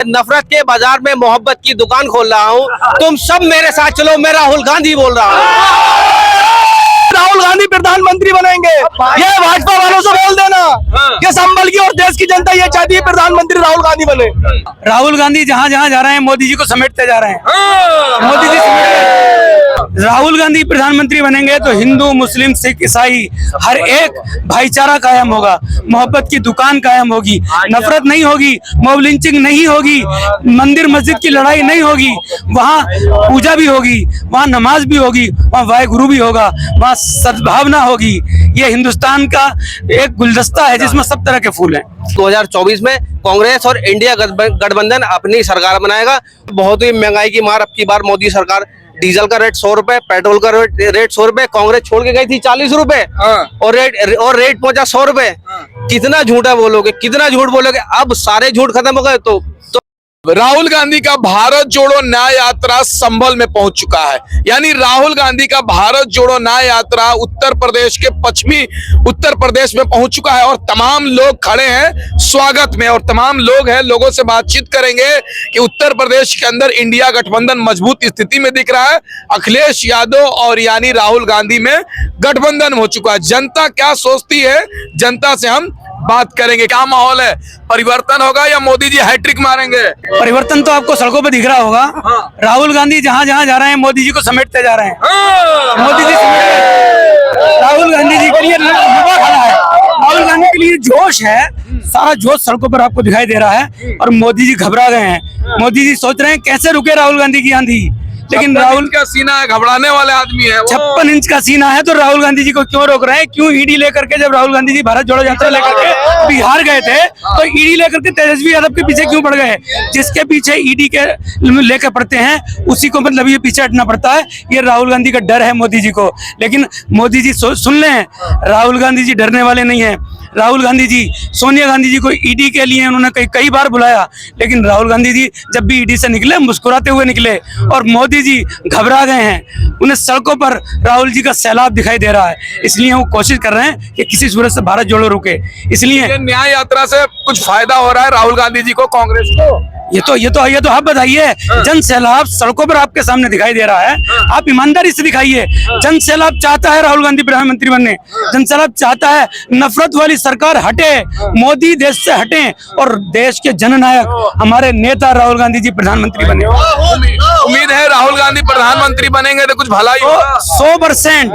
नफरत के बाजार में मोहब्बत की दुकान खोल रहा हूँ। तुम सब मेरे साथ चलो, मैं राहुल गांधी बोल रहा हूँ। राहुल गांधी प्रधानमंत्री बनेंगे, ये भाजपा वालों से बोल देना। ये संभल की और देश की जनता ये चाहती है प्रधानमंत्री राहुल गांधी बने। राहुल गांधी जहाँ जहाँ जा रहे हैं मोदी जी को समेटते जा रहे हैं। मोदी जी राहुल गांधी प्रधानमंत्री बनेंगे तो हिंदू मुस्लिम सिख ईसाई हर एक भाईचारा कायम होगा, मोहब्बत की दुकान कायम होगी, नफरत नहीं होगी, मॉब लिंचिंग नहीं होगी, मंदिर मस्जिद की लड़ाई नहीं होगी, वहाँ पूजा भी होगी, वहाँ नमाज भी होगी, वहाँ वाहेगुरु भी होगा, वहाँ सद्भावना होगी। ये हिंदुस्तान का एक गुलदस्ता है जिसमें सब तरह के फूल हैं। 2024 में कांग्रेस और इंडिया गठबंधन अपनी सरकार बनाएगा। बहुत ही महंगाई की मार अब की बार मोदी सरकार। डीजल का रेट 100 रुपए, पेट्रोल का रेट 100 रुपए, कांग्रेस छोड़ के गई थी 40 रुपए और रेट पहुंचा 100 रुपए। कितना झूठा बोलोगे, कितना झूठ बोलोगे? अब सारे झूठ खत्म हो गए। तो राहुल गांधी का भारत जोड़ो न्याय यात्रा संभल में पहुंच चुका है। यानी राहुल गांधी का भारत जोड़ो न्याय यात्रा उत्तर प्रदेश के पश्चिमी उत्तर प्रदेश में पहुंच चुका है और तमाम लोग खड़े हैं स्वागत में और तमाम लोग हैं। लोगों से बातचीत करेंगे कि उत्तर प्रदेश के अंदर इंडिया गठबंधन मजबूत स्थिति में दिख रहा है। अखिलेश यादव और यानी राहुल गांधी में गठबंधन हो चुका है। जनता क्या सोचती है, जनता से हम बात करेंगे। क्या माहौल है, परिवर्तन होगा या मोदी जी हैट्रिक मारेंगे? परिवर्तन तो आपको सड़कों पे दिख रहा होगा। राहुल गांधी जहाँ जहाँ जा रहे हैं मोदी जी को समेटते जा रहे हैं। मोदी जी राहुल गांधी जी के लिए युवा खड़ा है, राहुल गांधी के लिए जोश है, सारा जोश सड़कों पर आपको दिखाई दे रहा है और मोदी जी घबरा गए हैं। मोदी जी सोच रहे हैं कैसे रुके राहुल गांधी की आंधी, लेकिन राहुल का सीना है, घबराने वाले आदमी है। 56 इंच का सीना है तो राहुल गांधी जी को क्यों रोक रहे हैं? क्यों ईडी लेकर के, जब राहुल गांधी जी भारत जोड़ो यात्रा लेकर के बिहार गए थे तो ईडी लेकर के तेजस्वी यादव के पीछे क्यों पड़ गए? जिसके पीछे ईडी के लेकर पड़ते हैं उसी को मतलब ये पीछे हटना पड़ता है। ये राहुल गांधी का डर है मोदी जी को। लेकिन मोदी जी सुन लें, राहुल गांधी जी डरने वाले नहीं है। राहुल गांधी जी सोनिया गांधी जी को ईडी के लिए उन्होंने कई बार बुलाया, लेकिन राहुल गांधी जी जब भी ईडी से निकले मुस्कुराते हुए निकले और मोदी जी घबरा गए हैं। उन्हें सड़कों पर राहुल जी का सैलाब दिखाई दे रहा है, इसलिए वो कोशिश कर रहे हैं कि किसी सूरत से भारत जोड़ो रुके। इसलिए न्याय यात्रा से कुछ फायदा हो रहा है राहुल गांधी जी को, कांग्रेस को? ये तो आप बताइए। जन सैलाब सड़कों पर आपके सामने दिखाई दे रहा है, आप ईमानदारी से दिखाइए। जन सैलाब चाहता है राहुल गांधी प्रधानमंत्री बनने, जन सैलाब चाहता है नफरत वाली सरकार हटे, मोदी देश से हटे और देश के जननायक हमारे नेता राहुल गांधी जी प्रधानमंत्री बने। उम्मीद है राहुल गांधी प्रधानमंत्री बनेंगे तो कुछ भलाई होगा। 100%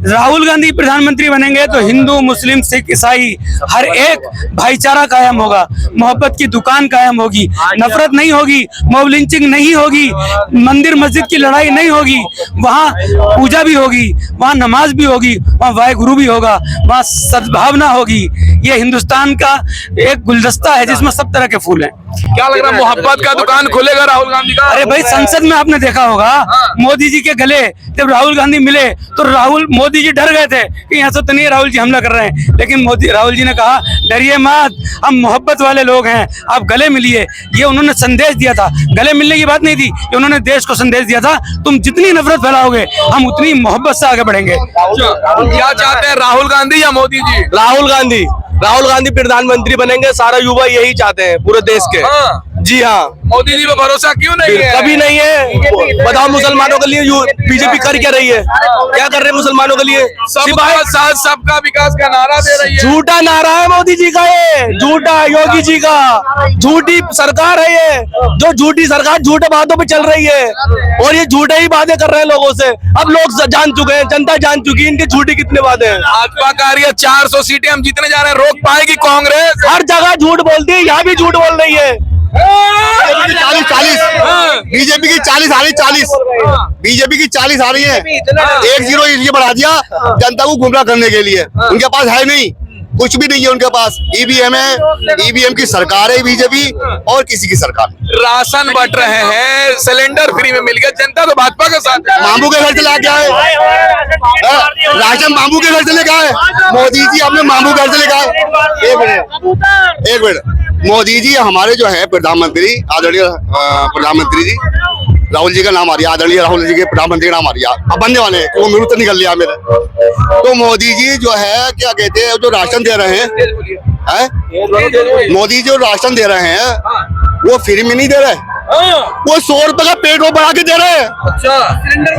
राहुल गांधी प्रधानमंत्री बनेंगे तो हिंदू मुस्लिम सिख ईसाई हर एक भाईचारा कायम होगा, मोहब्बत की दुकान कायम होगी, नफरत नहीं होगी, मॉब लिंचिंग नहीं होगी, मंदिर मस्जिद की लड़ाई नहीं होगी, वहाँ पूजा भी होगी, वहाँ नमाज भी होगी, वहाँ वाहेगुरु भी होगा, वहाँ सद्भावना होगी। ये हिंदुस्तान का एक गुलदस्ता है जिसमें सब तरह के फूल हैं। क्या लग रहा है, मोहब्बत का दुकान खुलेगा राहुल गांधी का? अरे भाई, संसद में आपने देखा होगा मोदी जी के गले जब राहुल गांधी मिले तो मोदी जी डर गए थे कि यहाँ से तो नहीं राहुल जी हमला कर रहे हैं, लेकिन राहुल जी ने कहा डरिए मत, हम मोहब्बत वाले लोग हैं, आप गले मिलिए। ये उन्होंने संदेश दिया था, गले मिलने की बात नहीं थी, ये उन्होंने देश को संदेश दिया था तुम जितनी नफरत फैलाओगे हम उतनी मोहब्बत से आगे बढ़ेंगे। क्या चाहते हैं राहुल गांधी या मोदी जी? राहुल गांधी प्रधानमंत्री बनेंगे, सारा युवा यही चाहते हैं पूरे देश के। जी हाँ। मोदी जी पे भरोसा क्यों नहीं है? कभी नहीं है। बताओ मुसलमानों के लिए बीजेपी कर क्या रही है? क्या कर रहे हैं मुसलमानों के लिए? सबका साथ सबका विकास का नारा दे रही है। झूठा नारा है मोदी जी का, ये झूठा योगी जी का, झूठी सरकार है ये, जो झूठी सरकार झूठे बातों पे चल रही है और ये झूठे ही बातें कर रहे हैं लोगों से। अब लोग जान चुके हैं, जनता जान चुकी है इनकी झूठी कितने बातें हैं। भाजपा का 400 सीटें हम जीतने जा रहे हैं, रोक पाएगी कांग्रेस? हर जगह झूठ बोलती है, यहाँ भी झूठ बोल रही है। 40 बीजेपी की 40 आ रही, 40 बीजेपी की 40 आ रही है। 1-0 इसलिए बढ़ा दिया जनता को गुमराह करने के लिए। उनके पास है नहीं, कुछ भी नहीं है उनके पास। ईवीएम है, ईवीएम की सरकार है बीजेपी और किसी की सरकार। राशन बंट रहे हैं, सिलेंडर फ्री में मिल गया, जनता तो भाजपा के साथ है। मामू के घर से लेके आए राशन, मामू के घर से लेके आए मोदी जी, हमने मामू घर से लेके आए। एक मिनट मोदी जी हमारे जो है प्रधानमंत्री, आदरणीय प्रधानमंत्री जी राहुल जी का नाम आ रहा है, आदरणीय राहुल जी के प्रधानमंत्री का नाम आ रहा है, अब बनने वाले हैं, वो मेरे तो निकल लिया मेरे। तो मोदी जी जो है क्या कहते हैं, जो राशन दे रहे हैं, मोदी जो राशन दे रहे हैं वो फ्री में नहीं दे रहे, वो 100 रुपए का पेट्रोल बढ़ा के दे रहे हैं। अच्छा,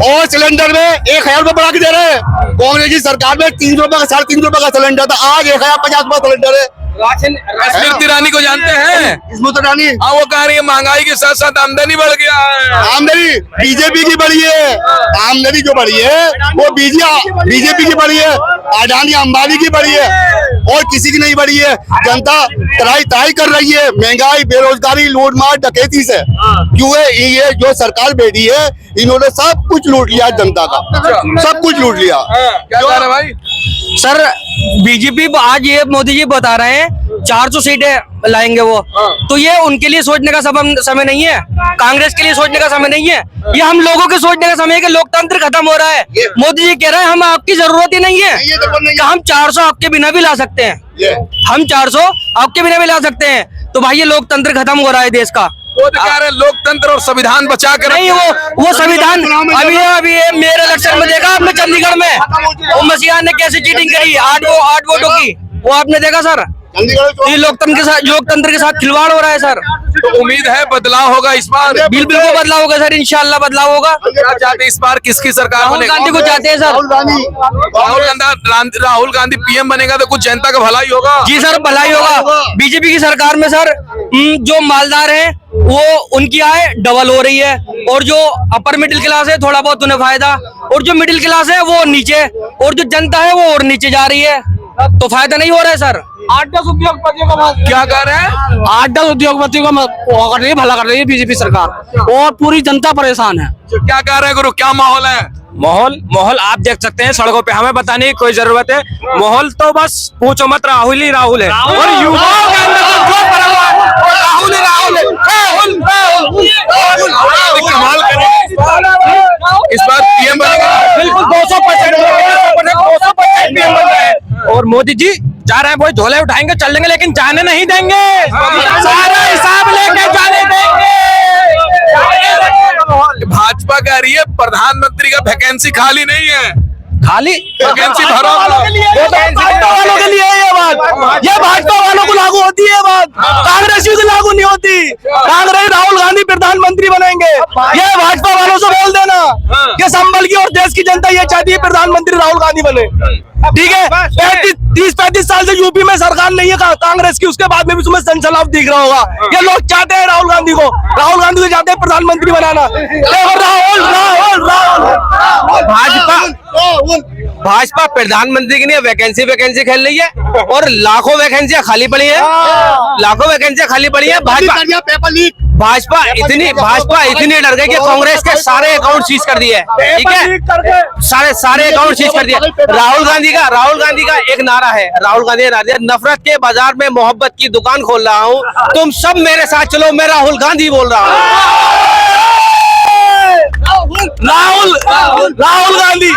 और सिलेंडर में 1000 रुपए बढ़ा के दे रहे हैं। कांग्रेस की सरकार में 300 रुपए का 350 रुपए का सिलेंडर था, आज 1050 रुपए सिलेंडर है। स्मृति ईरानी को जानते हैं? स्मृति ईरानी, हाँ, वो कह रही है महंगाई के साथ साथ आमदनी बढ़ गया है। आमदनी बीजेपी की बढ़ी है, आमदनी जो बढ़ी है वो बीजेपी की बढ़ी है, अडानी अंबानी की बढ़ी है, और किसी की नहीं बढ़ी है। जनता तराई कर रही है महंगाई, बेरोजगारी, लूटमार, डकैती से। क्यों है? ये जो सरकार बैठी है इन्होंने सब कुछ लूट लिया जनता का, सब कुछ लूट लिया। क्या कह रहे हैं भाई? सर बीजेपी आज ये मोदी जी बता रहे हैं 400 सीटें लाएंगे वो, तो ये उनके लिए सोचने का समय नहीं है, कांग्रेस के लिए सोचने का समय नहीं है, ये हम लोगों के सोचने का समय है कि लोकतंत्र खत्म हो रहा है। मोदी जी कह रहे हैं हम आपकी जरूरत ही नहीं है, कि हम 400 आपके बिना भी ला सकते हैं, हम 400 आपके बिना भी ला सकते हैं। तो भाई ये लोकतंत्र खत्म हो रहा है देश का। वो तो कह रहे हैं लोकतंत्र और संविधान बचा कर नहीं, वो संविधान अभी मेरे इलेक्शन में देखा आपने चंडीगढ़ में वो मसीहा ने कैसे चीटिंग करी 8 वोटों की, वो आपने देखा सर? ये लोकतंत्र के साथ खिलवाड़ हो रहा है सर। तो उम्मीद है बदलाव होगा इस बार? बिल्कुल बदलाव होगा सर, इंशाल्लाह बदलाव होगा। क्या चाहते हैं इस बार किसकी सरकार राहुल बनेगी? गांधी को चाहते हैं सर। राहुल गांधी पीएम बनेगा तो कुछ जनता का भलाई होगा। जी सर, भलाई होगा। बीजेपी की सरकार में सर जो मालदार हैं वो उनकी आय डबल हो रही है, और जो अपर मिडिल क्लास है थोड़ा बहुत उन्हें फायदा, और जो मिडिल क्लास है वो नीचे, और जो जनता है वो और नीचे जा रही है, तो फायदा नहीं हो रहा है सर। 8-10 उद्योगपतियों का क्या कह रहे हैं? 8-10 उद्योगपतियों का कर रही है, भला कर रही है बीजेपी सरकार, और पूरी जनता परेशान है। क्या कह रहे हैं गुरु, क्या माहौल है? माहौल आप देख सकते हैं सड़कों पे, हमें बताने की कोई जरूरत है। माहौल तो बस पूछो मत, राहुल ही राहुल है, और युवाओं के अंदर तो जो भरा हुआ है वो राहुल ही राहुल है। कमाल करें इस बार पीएम बनेगा। बिल्कुल 200% पीएम बन रहे हैं, और मोदी जी जा रहे हैं, वही झोले उठाएंगे चल लेंगे, लेकिन जाने नहीं देंगे, सारा हिसाब लेके जाने देंगे। भाजपा कह रही है प्रधानमंत्री का वैकेंसी खाली नहीं है, खाली वैकेंसी भरो। भाजपा वालों के लिए है ये बात, ये भाजपा वालों को लागू होती है बात, कांग्रेसियों को लागू नहीं होती। कांग्रेस राहुल गांधी प्रधानमंत्री बनेंगे, ये भाजपा वालों से बोल देना कि संभल की और देश की जनता ये चाहती है प्रधानमंत्री राहुल गांधी बने। ठीक है, 30-35 साल से यूपी में सरकार नहीं है कांग्रेस की, उसके बाद में भी तुम्हें संचलाव दिख रहा होगा। ये लोग चाहते हैं राहुल गांधी को चाहते हैं प्रधानमंत्री बनाना। भाजपा प्रधानमंत्री के लिए वैकेंसी खेल रही है, और लाखों वैकेंसियां खाली पड़ी है, लाखों वैकेंसियां खाली पड़ी है। भाजपा इतनी डर गई कि कांग्रेस के सारे अकाउंट सीज कर दिए, ठीक है, सारे अकाउंट सीज कर दिए। राहुल गांधी का एक नारा है, राहुल गांधी ने नारा दिया, नफरत के बाजार में मोहब्बत की दुकान खोल रहा हूँ, तुम सब मेरे साथ चलो, मैं राहुल गांधी बोल रहा हूँ। राहुल गांधी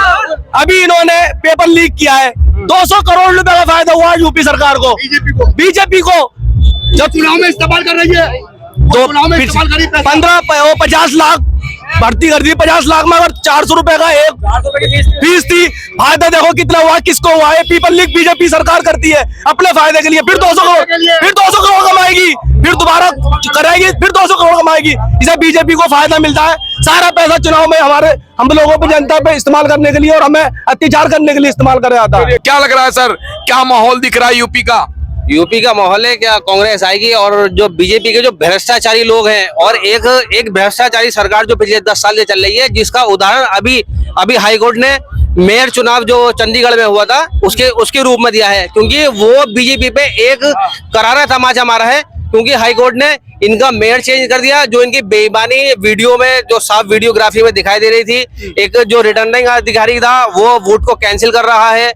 अभी इन्होंने पेपर लीक किया है, 200 करोड़ रुपए का फायदा हुआ यूपी सरकार को, बीजेपी को, जब चुनाव में इस्तेमाल कर रही है, तो 50 लाख भर्ती कर दी, 50 लाख में अगर 400 रुपए का एक फीस थी, फायदा देखो कितना हुआ, किसको हुआ है। पेपर लीक बीजेपी सरकार करती है अपने फायदे के लिए, फिर 200 करोड़ कमाएगी, फिर दोबारा करेगी, फिर 200 करोड़ कमाएगी। इसे बीजेपी को फायदा मिलता है, सारा पैसा चुनाव में हम लोगों पे, जनता पे इस्तेमाल करने के लिए, और हमें अत्याचार करने के लिए इस्तेमाल कर जाता है। क्या लग रहा है सर, क्या माहौल दिख रहा है यूपी का माहौल है? क्या कांग्रेस आएगी, और जो बीजेपी के जो भ्रष्टाचारी लोग हैं, और एक भ्रष्टाचारी सरकार जो पिछले 10 साल से चल रही है, जिसका उदाहरण अभी हाईकोर्ट ने मेयर चुनाव जो चंडीगढ़ में हुआ था उसके रूप में दिया है, क्योंकि वो बीजेपी पे एक करारा तमाचा मारा है, क्योंकि हाईकोर्ट ने इनका मेयर चेंज कर दिया। जो इनकी बेईमानी वीडियो में, जो साफ वीडियोग्राफी में दिखाई दे रही थी, एक जो रिटर्निंग अधिकारी था वो वोट को कैंसिल कर रहा है,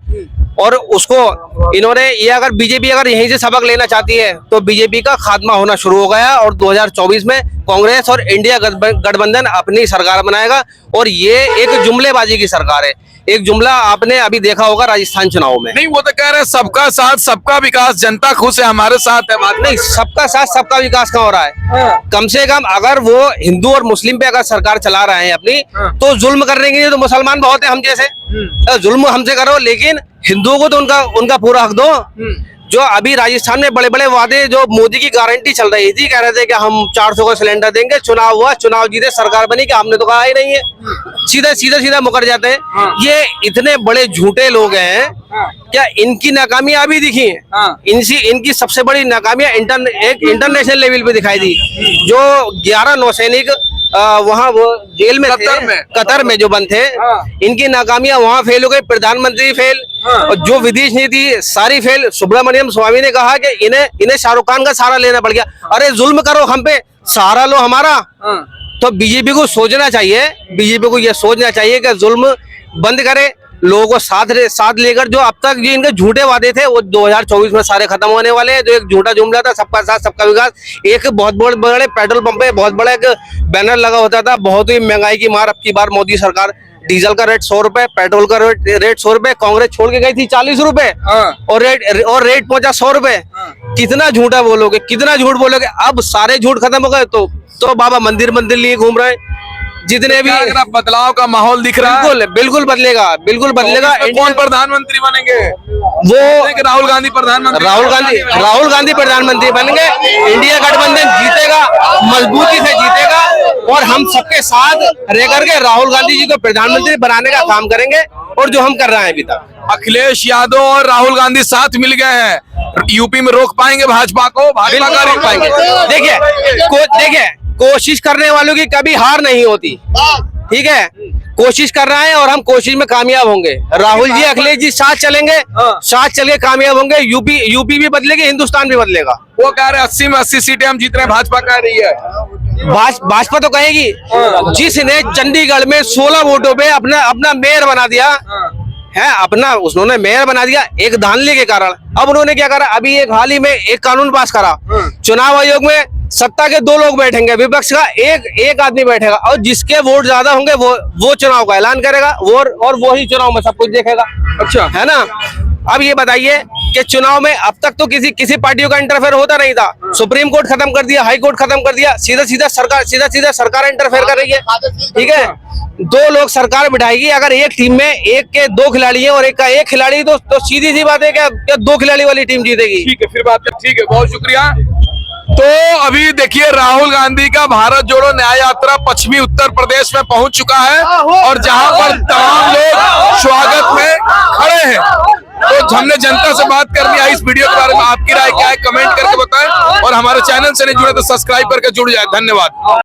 और उसको इन्होंने ये, अगर बीजेपी अगर यहीं से सबक लेना चाहती है तो बीजेपी का खात्मा होना शुरू हो गया, और 2024 में कांग्रेस और इंडिया गठबंधन अपनी सरकार बनाएगा, और ये एक जुमलेबाजी की सरकार है। एक जुमला आपने अभी देखा होगा राजस्थान चुनाव में। नहीं, वो तो कह रहे हैं सबका साथ सबका विकास, जनता खुश है, हमारे साथ है। बात नहीं, सबका साथ सबका विकास कहाँ हो रहा है? कम से कम अगर वो हिंदू और मुस्लिम पे अगर सरकार चला रहे हैं अपनी, तो जुल्म करने के लिए तो मुसलमान बहुत है हम जैसे, जुल्म हमसे करो, लेकिन हिंदुओं को तो उनका पूरा हक दो। जो अभी राजस्थान में बड़े बड़े वादे, जो मोदी की गारंटी चल रही थी, कह रहे थे कि हम 400 का सिलेंडर देंगे, चुनाव हुआ, चुनाव जीते, सरकार बनी, कि हमने तो कहा ही नहीं है, सीधा मुकर जाते हैं। ये इतने बड़े झूठे लोग हैं, क्या इनकी नाकामियां अभी दिखी हैं? इनकी सबसे बड़ी नाकामियां इंटरनेशनल लेवल पे दिखाई दी। जो 11 नौसैनिक वहाँ वो जेल में थे, कतर में जो बंद थे, इनकी नाकामियां वहाँ फेल हो गई, प्रधानमंत्री फेल, और जो विदेश नीति सारी फेल। सुब्रमण्यम स्वामी ने कहा कि इन्हें शाहरुख खान का सहारा लेना पड़ गया। अरे जुल्म करो हम पे, सहारा लो हमारा। तो बीजेपी को सोचना चाहिए, बीजेपी को यह सोचना चाहिए कि जुल्म बंद करे, लोगों को साथ लेकर, जो अब तक जो इनके झूठे वादे थे वो 2024 में सारे खत्म होने वाले हैं। जो एक झूठा जुमला था, सबका साथ सबका विकास, एक बहुत बड़े पेट्रोल पंप पे बहुत बड़ा एक बैनर लगा होता था, बहुत ही महंगाई की मार। अब की बार मोदी सरकार, डीजल का रेट 100 रुपए, पेट्रोल का रेट 100 रुपए, कांग्रेस छोड़ के गई थी 40 रुपए, और रेट पहुंचा 100 रुपए। कितना झूठा बोलोगे, कितना झूठ बोलोगे? अब सारे झूठ खत्म हो गए तो बाबा मंदिर लिए घूम रहे हैं। जितने भी बदलाव का माहौल दिख रहा है, बिल्कुल बदलेगा। कौन प्रधानमंत्री बनेंगे? वो राहुल गांधी प्रधानमंत्री, राहुल गांधी प्रधानमंत्री बनेंगे। इंडिया गठबंधन जीतेगा, मजबूती से जीतेगा, और हम सबके साथ रह करके राहुल गांधी जी को प्रधानमंत्री बनाने का काम करेंगे, और जो हम कर रहे हैं अभी तक। अखिलेश यादव और राहुल गांधी साथ मिल गए हैं, यूपी में रोक पाएंगे भाजपा को? भाजपा का रोक पाएंगे? देखिए, कोशिश करने वालों की कभी हार नहीं होती, ठीक है? कोशिश कर रहा है और हम कोशिश में कामयाब होंगे। राहुल जी, अखिलेश जी साथ चलेंगे, साथ चल के कामयाब होंगे। यूपी भी बदलेगी, हिंदुस्तान भी बदलेगा। वो कह रहे 80 में 80 सीटें हम जीत रहे हैं, भाजपा कह रही है। भाजपा तो कहेगी, जिसने चंडीगढ़ में 16 वोटों पे अपना मेयर बना दिया है, उन्होंने मेयर बना दिया एक धांधली के कारण। अब उन्होंने क्या करा? अभी एक हाल ही में एक कानून पास करा, चुनाव आयोग में सत्ता के 2 लोग बैठेंगे, विपक्ष का एक आदमी बैठेगा, और जिसके वोट ज्यादा होंगे वो चुनाव का ऐलान करेगा, और वो ही चुनाव में सब कुछ देखेगा। अच्छा है ना? अब ये बताइए कि चुनाव में अब तक तो किसी पार्टियों का इंटरफेयर होता नहीं था। सुप्रीम कोर्ट खत्म कर दिया, हाई कोर्ट खत्म कर दिया, सीधा सरकार इंटरफेयर कर रही है, ठीक है? 2 लोग सरकार बिठाएगी। अगर एक टीम में एक के 2 खिलाड़ी हैं और एक का 1 खिलाड़ी, तो सीधी सी बात है कि 2 खिलाड़ी वाली टीम जीतेगी। ठीक है, फिर बात ठीक है, बहुत शुक्रिया। तो अभी देखिए, राहुल गांधी का भारत जोड़ो न्याय यात्रा पश्चिमी उत्तर प्रदेश में पहुंच चुका है, और जहां पर तमाम लोग स्वागत में खड़े हैं। तो हमने जनता से बात करनी है इस वीडियो के बारे में। आपकी राय क्या है, कमेंट करके बताएं, और हमारे चैनल से नहीं जुड़े तो सब्सक्राइब करके जुड़ जाए। धन्यवाद।